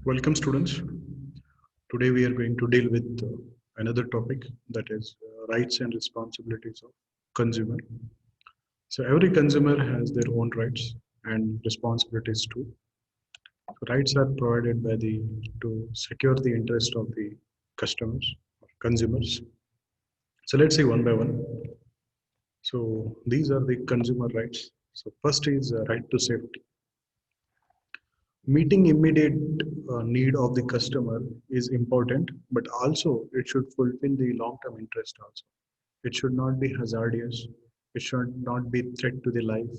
Welcome, students. Today we are going to deal with another topic that is rights and responsibilities of consumer. So every consumer has their own rights and responsibilities too. So rights are provided by the to secure the interest of the customers, consumers. So let's see one by one. So these are the consumer rights. So first is right to safety. Meeting immediate need of the customer is important, but also it should fulfill the long-term interest also. It should not be hazardous. It should not be threat to the life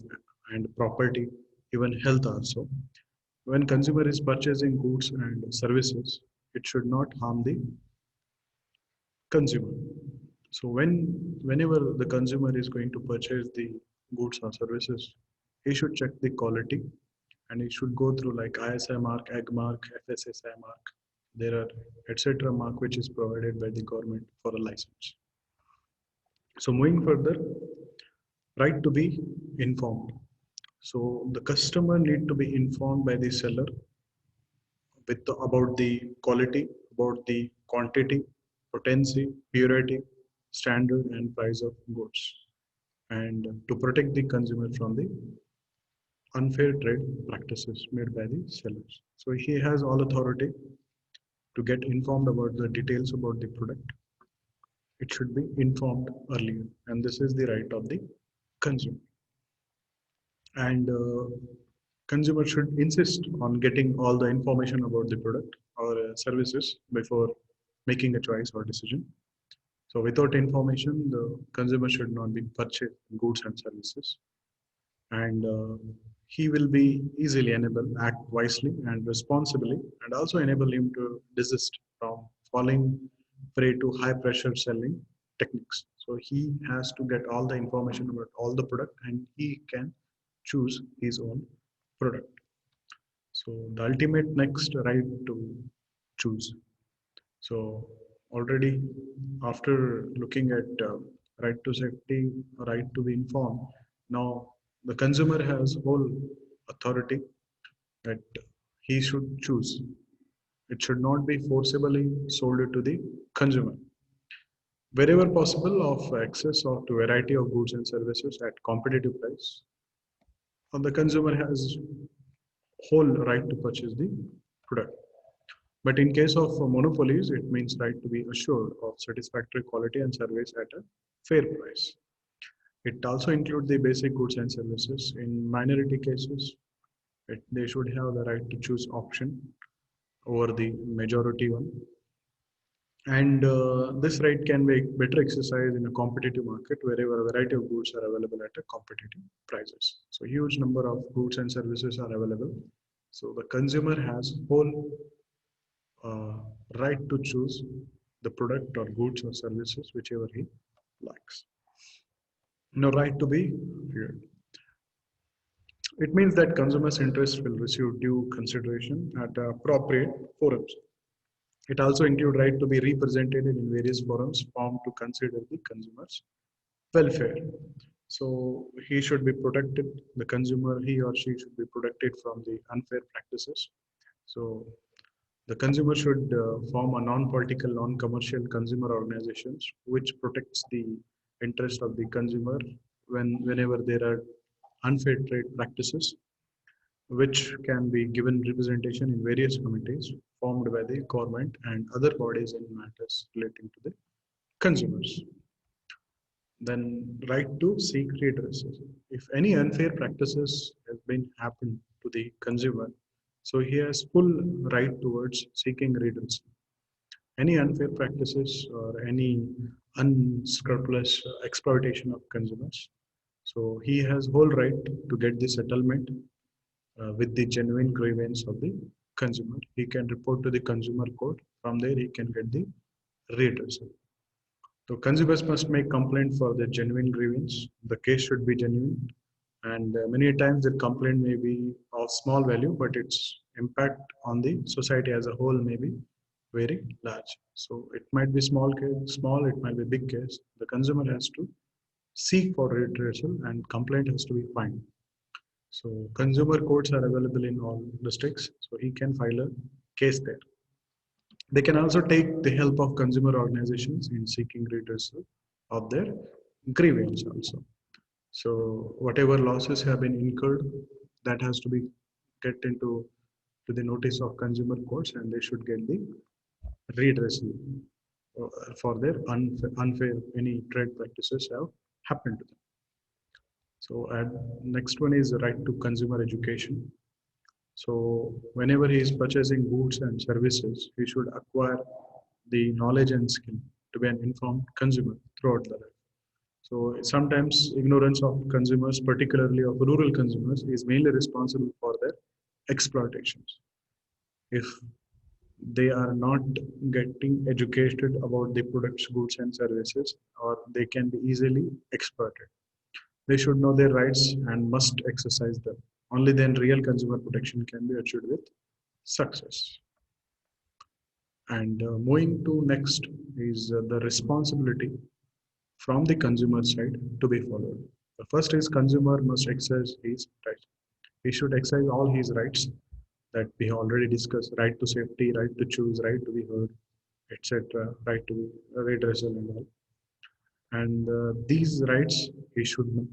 and property, even health also. When consumer is purchasing goods and services, it should not harm the consumer. So whenever the consumer is going to purchase the goods or services, he should check the quality and he should go through like ISI mark, EG mark, FSSI mark. There are etc. mark which is provided by the government for a license. So moving further, right to be informed. So the customer need to be informed by the seller about the quality, about the quantity, potency, purity, standard, and price of goods, and to protect the consumer from the unfair trade practices made by the sellers. So he has all authority to get informed about the details about the product. It should be informed earlier, and this is the right of the consumer. And consumer should insist on getting all the information about the product or services before making a choice or decision. So without information, the consumer should not be purchased goods and services, and he will be easily enable act wisely and responsibly, and also enable him to desist from falling prey to high pressure selling techniques. So he has to get all the information about all the product, and he can choose his own product. So the ultimate next right to choose. So already after looking at right to safety, right to be informed, now the consumer has whole authority that he should choose. It should not be forcibly sold to the consumer. Wherever possible, of access of to variety of goods and services at competitive price, the consumer has whole right to purchase the product. But in case of monopolies, it means right to be assured of satisfactory quality and service at a fair price. It also includes the basic goods and services. In minority cases, they should have the right to choose option over the majority one. And this right can be better exercised in a competitive market wherever a variety of goods are available at a competitive prices. So huge number of goods and services are available. So the consumer has whole uh, right to choose the product or goods or services whichever he likes. No right to be feared. It means that consumers' interests will receive due consideration at appropriate forums. It also includes right to be represented in various forums formed to consider the consumers' welfare. So he should be protected, the consumer, he or she should be protected from the unfair practices. So the consumer should form a non-political, non-commercial consumer organizations which protects the interest of the consumer whenever there are unfair trade practices, which can be given representation in various committees formed by the government and other bodies in matters relating to the consumers. Then right to seek redress. If any unfair practices have been happened to the consumer, so he has full right towards seeking redress. Any unfair practices or any unscrupulous exploitation of consumers, so he has whole right to get the settlement with the genuine grievance of the consumer. He can report to the consumer court. From there, he can get the redressal. So consumers must make complaint for the genuine grievance. The case should be genuine, and many times the complaint may be of small value, but its impact on the society as a whole may be very large. So it might be small case, small. It might be big case. The consumer has to seek for redressal, and complaint has to be filed. So consumer courts are available in all districts. So he can file a case there. They can also take the help of consumer organizations in seeking redressal of their grievance also. So whatever losses have been incurred, that has to be get into to the notice of consumer courts, and they should get the redressal for their unfair any trade practices have happened to them. So and next one is the right to consumer education. So whenever he is purchasing goods and services, he should acquire the knowledge and skill to be an informed consumer throughout the life. So sometimes ignorance of consumers, particularly of rural consumers, is mainly responsible for their exploitations. If they are not getting educated about the products, goods, and services, or they can be easily exploited. They should know their rights and must exercise them. Only then real consumer protection can be achieved with success. And moving to next is the responsibility from the consumer side to be followed. The first is consumer must exercise his rights. He should exercise all his rights that we have already discussed: right to safety, right to choose, right to be heard, etc., right to redressal and all. And these rights he should know,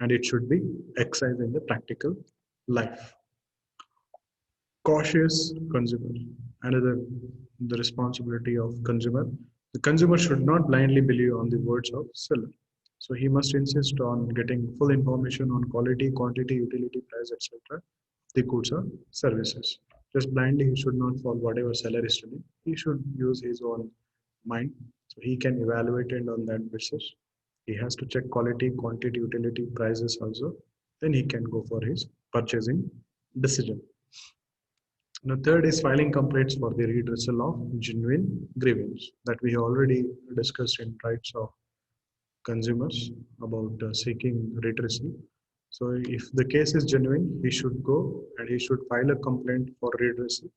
and it should be exercised in the practical life. Cautious consumer, another the responsibility of consumer. The consumer should not blindly believe on the words of seller. So he must insist on getting full information on quality, quantity, utility, price, etc. The goods or services. Just blindly he should not follow whatever seller is telling. He should use his own mind, so he can evaluate it on that basis. He has to check quality, quantity, utility, prices also. Then he can go for his purchasing decision. The third is filing complaints for the redressal of genuine grievance that we have already discussed in rights of consumers about seeking redressal. So if the case is genuine, he should go and he should file a complaint for redressal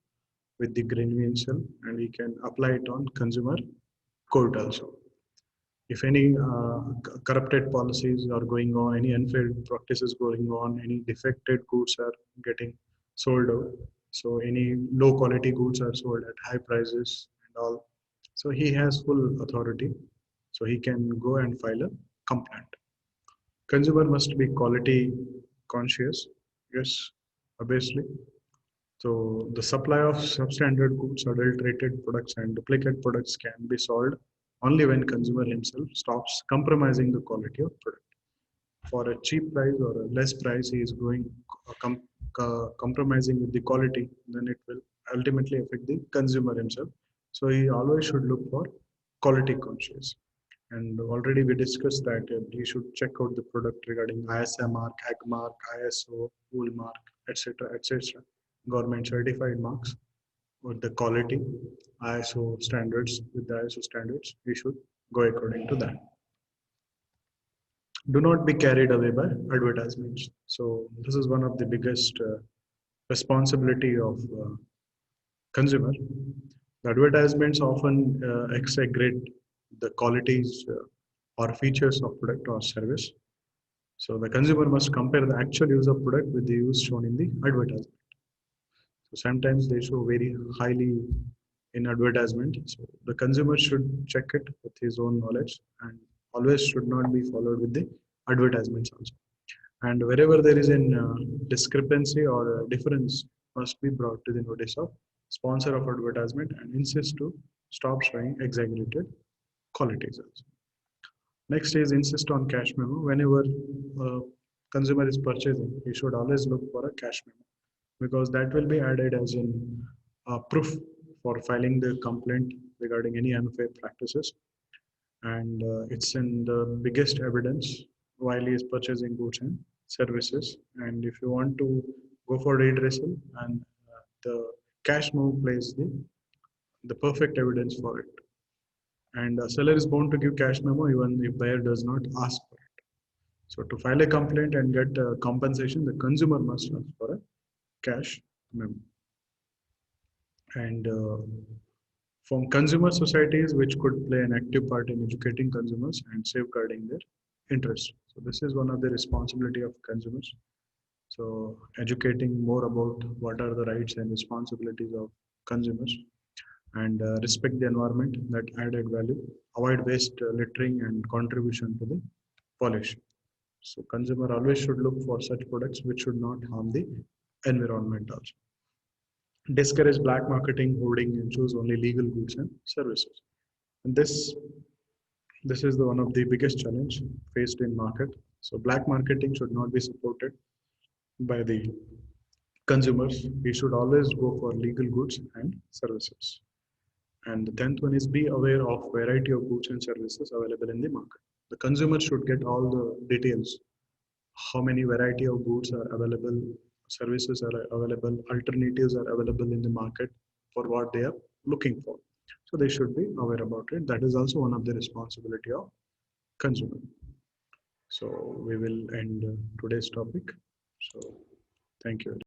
with the grievance and he can apply it on consumer court also. If any corrupted policies are going on, any unfair practices going on, any defected goods are getting sold out, so any low quality goods are sold at high prices and all. So he has full authority, so he can go and file a complaint. Consumer must be quality conscious, yes, obviously. So the supply of substandard goods, adulterated products, and duplicate products can be solved only when consumer himself stops compromising the quality of product. For a cheap price or a less price, he is going compromising with the quality, then it will ultimately affect the consumer himself. So he always should look for quality conscious. And already we discussed that he should check out the product regarding ISA mark, AG mark, ISO, wool mark, etc., etc. Government certified marks with the quality, ISO standards. With the ISO standards, we should go according to that. Do not be carried away by advertisements. So this is one of the biggest responsibility of consumer. The advertisements often exaggerate the qualities or features of product or service. So the consumer must compare the actual use of product with the use shown in the advertisement. So sometimes they show very highly in advertisement. So the consumer should check it with his own knowledge and always should not be followed with the advertisements also. And wherever there is a discrepancy or a difference must be brought to the notice of sponsor of advertisement and insist to stop showing exaggerated qualities also. Next is insist on cash memo. Whenever consumer is purchasing, he should always look for a cash memo because that will be added as in proof for filing the complaint regarding any unfair practices, and it's in the biggest evidence while he is purchasing goods and services. And if you want to go for redressal, and the cash move plays the perfect evidence for it. And a seller is bound to give cash memo even if buyer does not ask for it. So to file a complaint and get compensation, the consumer must ask for a cash memo. And from consumer societies which could play an active part in educating consumers and safeguarding their interests. So this is one of the responsibility of consumers. So educating more about what are the rights and responsibilities of consumers, and respect the environment that added value, avoid waste, littering, and contribution to the pollution. So consumer always should look for such products which should not harm the environment also. Discourage black marketing, hoarding, and choose only legal goods and services. And this is the one of the biggest challenge faced in market. So black marketing should not be supported by the consumers. We should always go for legal goods and services. And the 10th one is be aware of variety of goods and services available in the market. The consumer should get all the details, how many variety of goods are available, services are available, alternatives are available in the market for what they are looking for. So they should be aware about it. That is also one of the responsibility of consumer. So we will end today's topic. So thank you.